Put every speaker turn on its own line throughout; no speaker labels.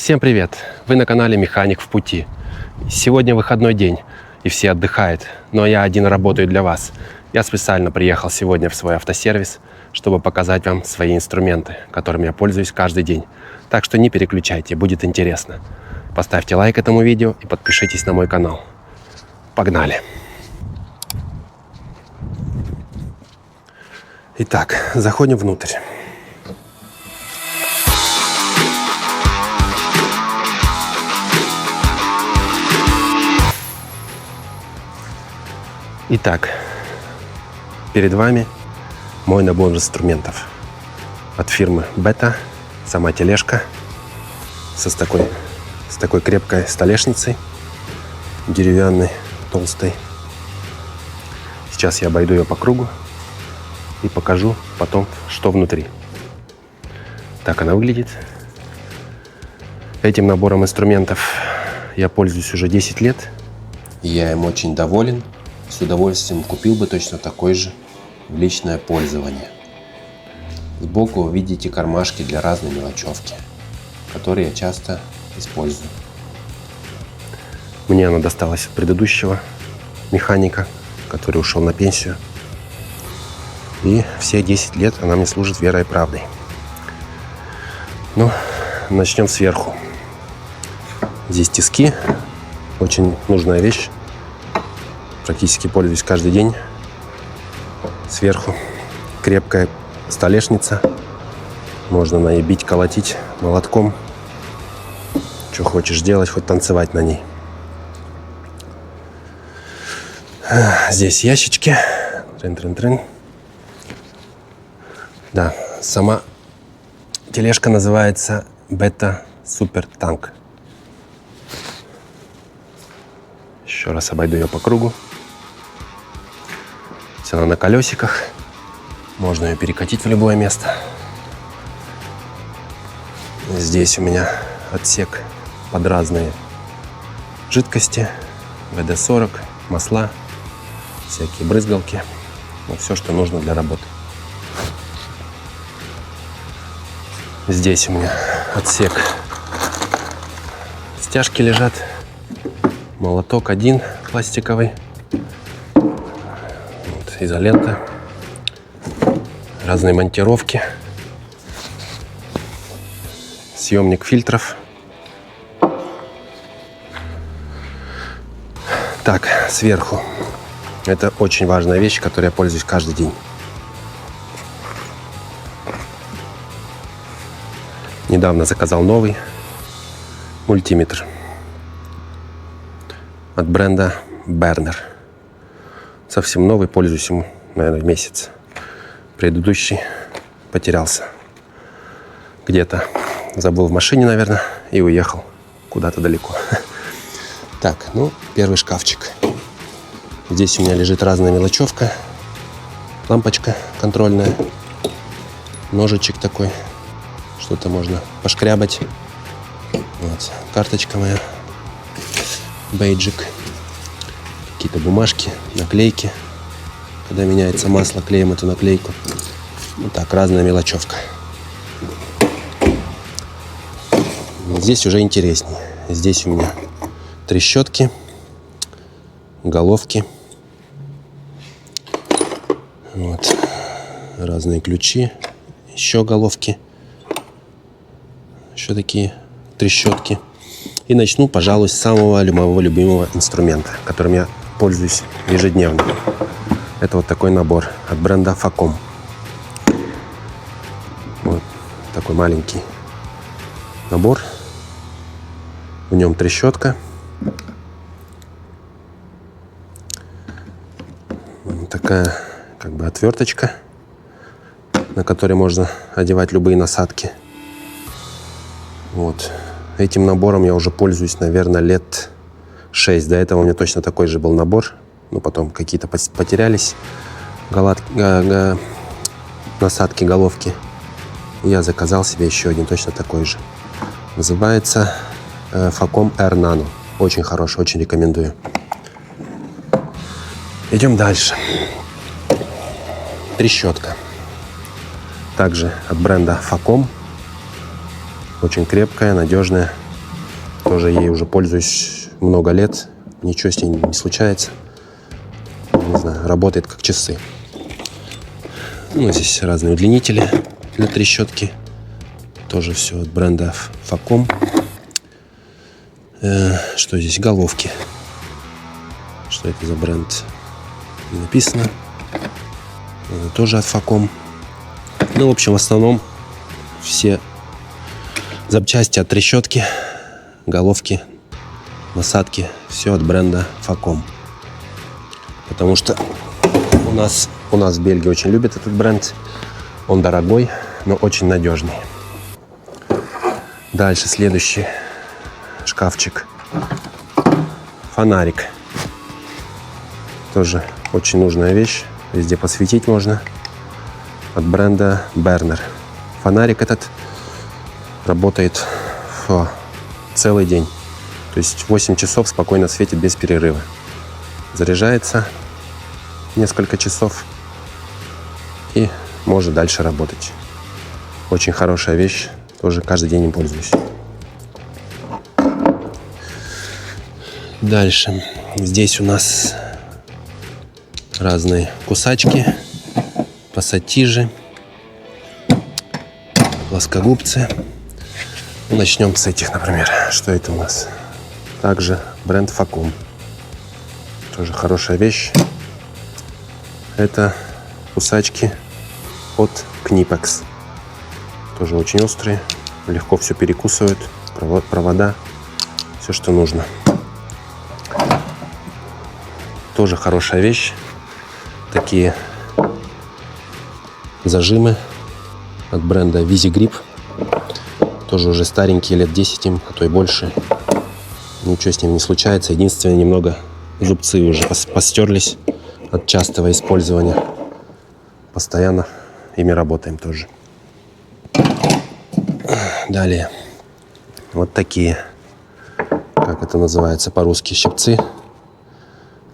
Всем привет! Вы на канале Механик в пути. Сегодня выходной день, и все отдыхают, но я один работаю для вас. Я специально приехал сегодня в свой автосервис, чтобы показать вам свои инструменты, которыми я пользуюсь каждый день. Так что не переключайте, будет интересно. Поставьте лайк этому видео и подпишитесь на мой канал. Погнали! Итак, заходим внутрь. Итак, перед вами мой набор инструментов от фирмы Beta. Сама тележка с такой крепкой столешницей, деревянной, толстой. Сейчас я обойду ее по кругу и покажу потом, что внутри. Так она выглядит. Этим набором инструментов я пользуюсь уже 10 лет. И я им очень доволен. С удовольствием купил бы точно такой же в личное пользование. Сбоку вы видите кармашки для разной мелочевки, которые я часто использую. Мне она досталась от предыдущего механика, который ушел на пенсию. И все 10 лет она мне служит верой и правдой. Ну, начнем сверху. Здесь тиски. Очень нужная вещь. Практически пользуюсь каждый день. Сверху крепкая столешница. Можно на ней бить, колотить молотком. Что хочешь делать, хоть танцевать на ней. Здесь ящички. Трын-трын-трын. Да, сама тележка называется Beta Super Tank. Еще раз обойду ее по кругу. Она на колесиках. Можно ее перекатить в любое место. Здесь у меня отсек под разные жидкости. ВД-40, масла, всякие брызгалки. Ну, все, что нужно для работы. Здесь у меня отсек. Стяжки лежат. Молоток один пластиковый. Изолента, разные монтировки, съемник фильтров. Так, сверху. Это очень важная вещь, которой я пользуюсь каждый день. Недавно заказал новый мультиметр от бренда Бернер. Совсем новый, пользуюсь ему, наверное, месяц. Предыдущий потерялся. Где-то забыл в машине, наверное, и уехал куда-то далеко. Так, ну, первый шкафчик. Здесь у меня лежит разная мелочевка. Лампочка контрольная. Ножичек такой. Что-то можно пошкрябать. Вот, карточка моя. Бейджик. Какие-то бумажки, наклейки. Когда меняется масло, клеим эту наклейку. Вот так, разная мелочевка. Здесь уже интереснее. Здесь у меня трещотки, головки. Вот. Разные ключи. Еще головки. Еще такие трещотки. И начну, пожалуй, с самого моего любимого инструмента, которым я пользуюсь ежедневно. Это вот такой набор от бренда Facom. Вот такой маленький набор. В нем трещотка. Вот такая как бы отверточка, на которой можно одевать любые насадки. Вот. Этим набором я уже пользуюсь, наверное, лет 6. До этого у меня точно такой же был набор. Но потом какие-то потерялись насадки, головки. И я заказал себе еще один точно такой же. Называется Facom R Nano. Очень хороший, очень рекомендую. Идем дальше. Трещотка. Также от бренда Facom. Очень крепкая, надежная. Тоже ей уже пользуюсь много лет. Ничего с ней не случается. Не знаю, работает как часы. Ну, здесь разные удлинители для трещотки. Тоже все от бренда Facom. Что здесь? Головки. Что это за бренд? Не написано. Тоже от Facom. Ну, в общем, в основном все запчасти от трещотки, головки, насадки, все от бренда Facom. Потому что у нас в Бельгии очень любят этот бренд. Он дорогой, но очень надежный. Дальше следующий шкафчик. Фонарик. Тоже очень нужная вещь. Везде посветить можно. От бренда Berner. Фонарик этот работает целый день. То есть 8 часов спокойно светит без перерыва. Заряжается несколько часов и может дальше работать. Очень хорошая вещь. Тоже каждый день им пользуюсь. Дальше. Здесь у нас разные кусачки, пассатижи, плоскогубцы. Начнем с этих, например. Что это у нас? Также бренд Facom. Тоже хорошая вещь. Это кусачки от Knipex. Тоже очень острые. Легко все перекусывают. Провода. Все, что нужно. Тоже хорошая вещь. Такие зажимы от бренда VisiGrip. Тоже уже старенькие, лет 10 им, а то и больше. Ничего с ним не случается. Единственное, немного зубцы уже постерлись от частого использования. Постоянно ими работаем тоже. Далее. Вот такие, как это называется по-русски, щипцы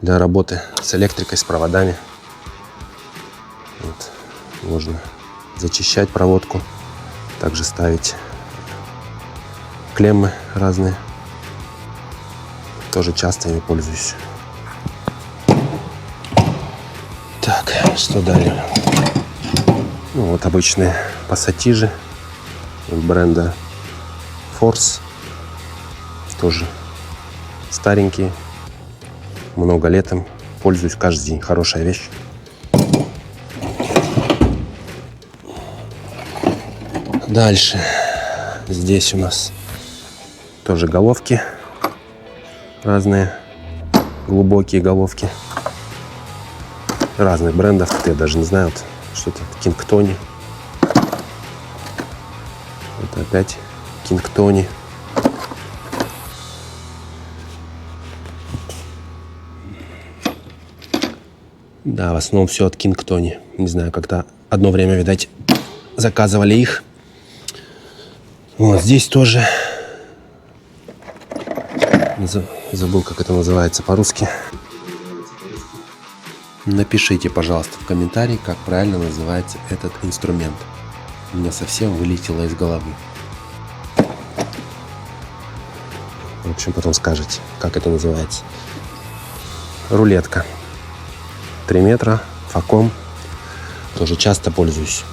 для работы с электрикой, с проводами. Вот. Можно зачищать проводку. Также ставить клеммы разные. Тоже часто ими пользуюсь. Так, что далее? Ну, вот обычные пассатижи бренда Force. Тоже старенькие. Много лет им пользуюсь каждый день. Хорошая вещь. Дальше. Здесь у нас тоже головки. Разные глубокие головки. Разных брендов. Я даже не знаю. Вот что-то Кингтони. Это опять Кингтони. Да, в основном все от Кингтони. Не знаю, как-то одно время, видать, заказывали их. Вот здесь тоже. Забыл, как это называется по-русски. Напишите, пожалуйста, в комментарии, как правильно называется этот инструмент. У меня совсем вылетело из головы. В общем, потом скажете, как это называется. Рулетка. 3 метра. Facom. Тоже часто пользуюсь.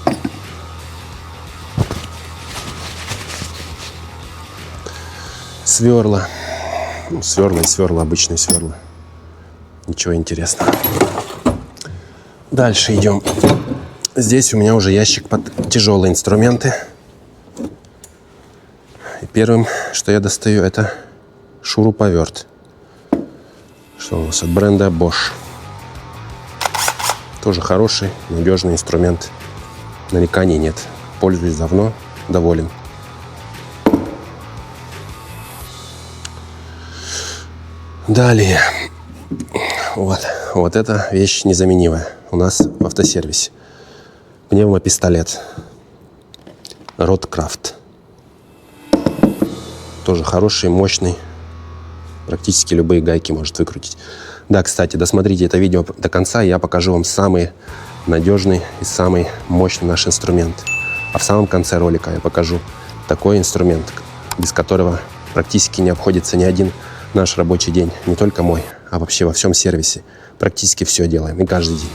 Сверла. Ну, сверла и сверла, обычные сверла. Ничего интересного. Дальше идем. Здесь у меня уже ящик под тяжелые инструменты. И первым, что я достаю, это шуруповерт. Что у нас от бренда Bosch. Тоже хороший, надежный инструмент. Нареканий нет. Пользуюсь давно, доволен. Далее. Вот эта вещь незаменимая у нас в автосервисе. Пневмопистолет. Roadcraft. Тоже хороший, мощный. Практически любые гайки может выкрутить. Да, кстати, досмотрите это видео до конца, и я покажу вам самый надежный и самый мощный наш инструмент. А в самом конце ролика я покажу такой инструмент, без которого практически не обходится ни один наш рабочий день. Не только мой, а вообще во всем сервисе. Практически все делаем и каждый день.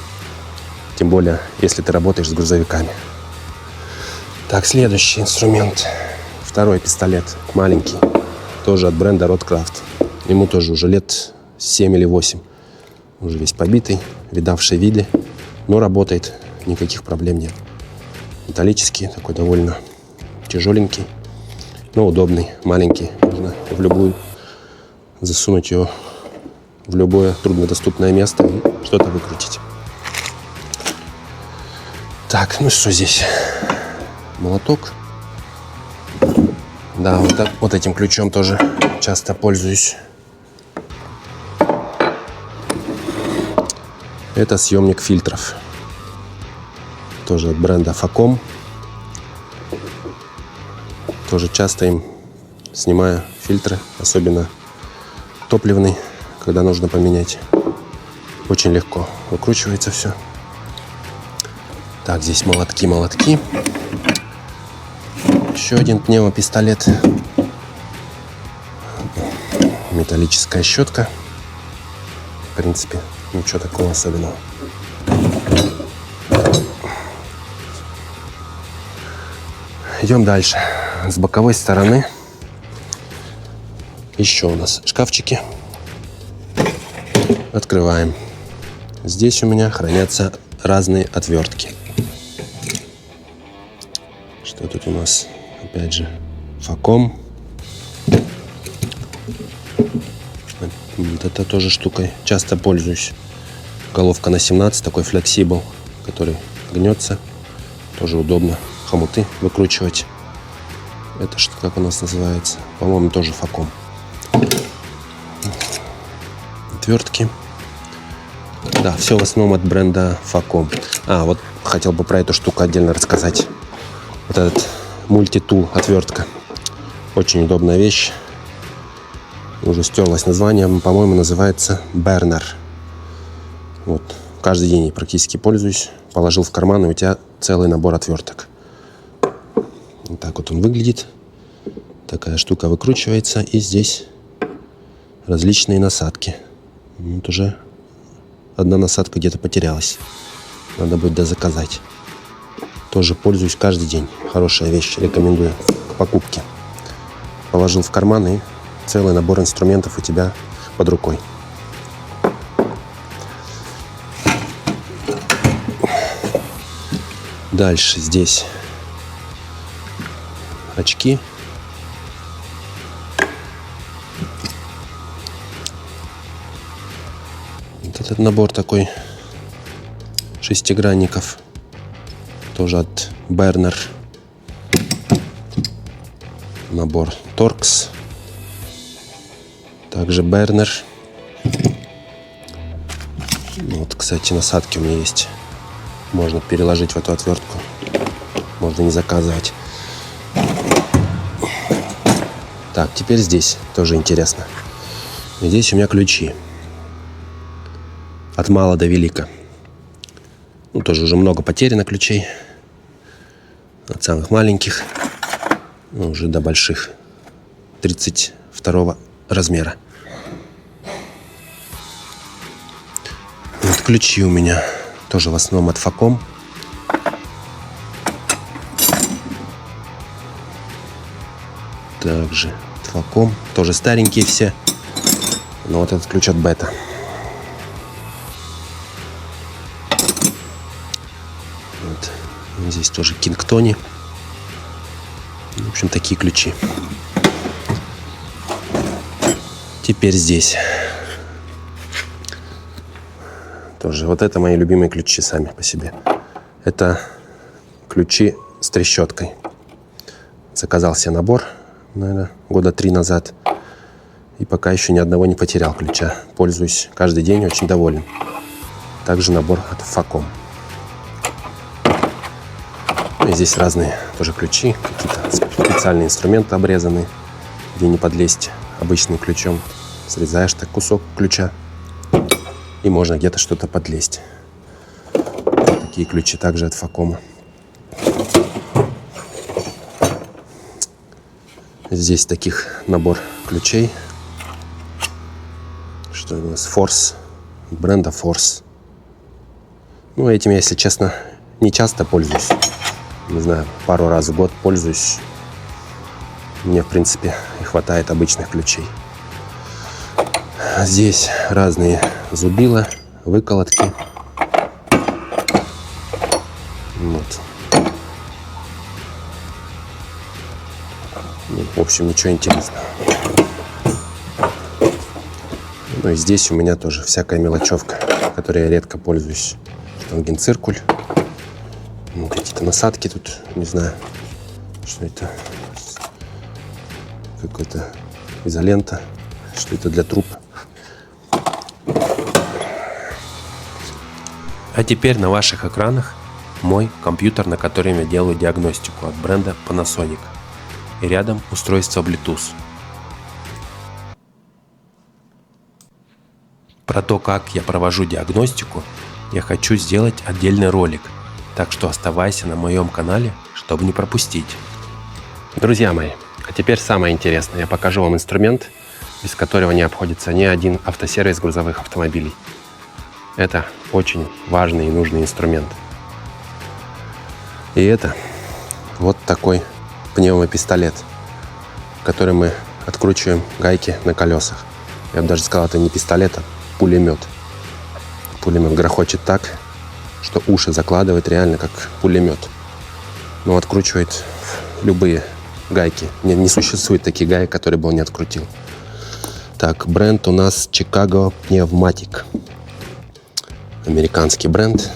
Тем более, если ты работаешь с грузовиками. Так, следующий инструмент. Второй пистолет, маленький. Тоже от бренда Roadcraft. Ему тоже уже лет 7 или 8. Уже весь побитый, видавший виды. Но работает, никаких проблем нет. Металлический, такой довольно тяжеленький, но удобный, маленький. Можно в любую засунуть его в любое труднодоступное место и что-то выкрутить. Так, ну что здесь? Молоток. Да, вот этим ключом тоже часто пользуюсь. Это съемник фильтров. Тоже от бренда Facom. Тоже часто им снимаю фильтры, особенно топливный, когда нужно поменять. Очень легко выкручивается все. Так, здесь молотки. Еще один пневмопистолет. Металлическая щетка. В принципе, ничего такого особенного. Идем дальше. С боковой стороны еще у нас шкафчики. Открываем. Здесь у меня хранятся разные отвертки. Что тут у нас? Опять же, Facom. Вот это тоже штукой часто пользуюсь. Головка на 17, такой флексибл, который гнется. Тоже удобно хомуты выкручивать. Это что, как у нас называется? По-моему, тоже Facom. Отвертки. Да, все в основном от бренда Facom. Вот хотел бы про эту штуку отдельно рассказать. Вот этот мультитул отвертка. Очень удобная вещь. Уже стерлось название. По-моему, называется Burner. Вот. Каждый день я практически пользуюсь. Положил в карман, и у тебя целый набор отверток. Вот так вот он выглядит. Такая штука выкручивается. И здесь различные насадки. Вот уже одна насадка где-то потерялась. Надо будет дозаказать. Тоже пользуюсь каждый день. Хорошая вещь. Рекомендую к покупке. Положил в карман, и целый набор инструментов у тебя под рукой. Дальше здесь очки. Вот этот набор такой шестигранников. Тоже от Burner. Набор Torx. Также Burner. Вот, кстати, насадки у меня есть. Можно переложить в эту отвертку. Можно не заказывать. Так, теперь здесь тоже интересно. Здесь у меня ключи. От мала до велика. Ну, тоже уже много потеряно ключей. От самых маленьких, уже до больших. 32 размера. Вот ключи у меня тоже в основном от Facom. Также от Facom. Тоже старенькие все. Но вот этот ключ от Beta. Вот. Здесь тоже Кингтони. В общем, такие ключи. Теперь здесь. Тоже вот это мои любимые ключи сами по себе. Это ключи с трещоткой. Заказал себе набор, наверное, года 3 назад. И пока еще ни одного не потерял ключа. Пользуюсь каждый день, очень доволен. Также набор от Facom. И здесь разные тоже ключи. Какие-то специальные инструменты обрезанные, где не подлезть обычным ключом. Срезаешь так кусок ключа, и можно где-то что-то подлезть. Такие ключи также от Facom. Здесь таких набор ключей. Что у нас? Force. Бренда Force. Ну, этим я, если честно, не часто пользуюсь. Не знаю, пару раз в год пользуюсь. Мне, в принципе, и хватает обычных ключей. Здесь разные зубила, выколотки. Вот. В общем, ничего интересного. Ну и здесь у меня тоже всякая мелочевка, которой я редко пользуюсь. Штангенциркуль. Ну, какие-то насадки тут, не знаю, что это. Какая-то изолента. Что это для труб. А теперь на ваших экранах мой компьютер, на котором я делаю диагностику от бренда Panasonic. И рядом устройство Bluetooth. Про то, как я провожу диагностику, я хочу сделать отдельный ролик. Так что оставайся на моем канале, чтобы не пропустить. Друзья мои, а теперь самое интересное. Я покажу вам инструмент, без которого не обходится ни один автосервис грузовых автомобилей. Это очень важный и нужный инструмент. И это вот такой пневмопистолет, которым мы откручиваем гайки на колесах. Я бы даже сказал, это не пистолет, а пулемет. Пулемет грохочет так, что уши закладывает реально как пулемет. Но откручивает любые гайки. Не существует таких гаек, которые бы он не открутил. Так, бренд у нас Chicago Pneumatic. Американский бренд.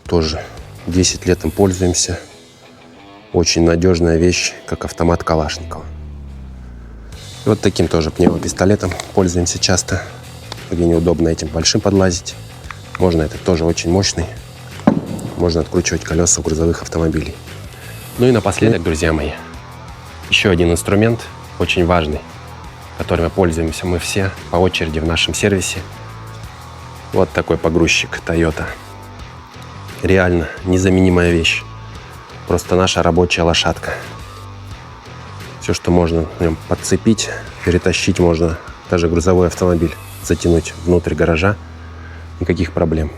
Тоже 10 лет им пользуемся. Очень надежная вещь, как автомат Калашникова. И вот таким тоже пневмопистолетом пользуемся часто, где неудобно этим большим подлазить. Можно, это тоже очень мощный. Можно откручивать колеса у грузовых автомобилей. Ну и напоследок, друзья мои, еще один инструмент, очень важный, которым пользуемся мы все по очереди в нашем сервисе. Вот такой погрузчик Toyota. Реально незаменимая вещь. Просто наша рабочая лошадка. Все, что можно в нем подцепить, перетащить можно, даже грузовой автомобиль затянуть внутрь гаража. Никаких проблем.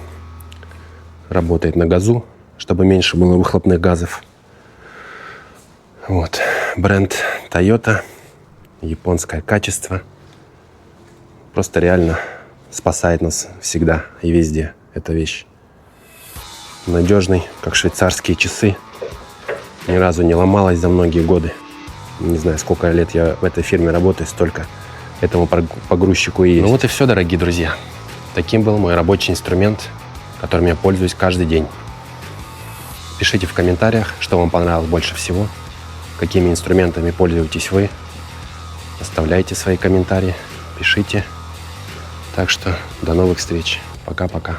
Работает на газу, чтобы меньше было выхлопных газов. Вот. Бренд Toyota. Японское качество. Просто реально спасает нас всегда и везде эта вещь. Надежный, как швейцарские часы. Ни разу не ломалась за многие годы. Не знаю, сколько лет я в этой фирме работаю, столько этому погрузчику и есть. Ну вот и все, дорогие друзья. Таким был мой рабочий инструмент, которым я пользуюсь каждый день. Пишите в комментариях, что вам понравилось больше всего, какими инструментами пользуетесь вы. Оставляйте свои комментарии, пишите. Так что до новых встреч. Пока-пока.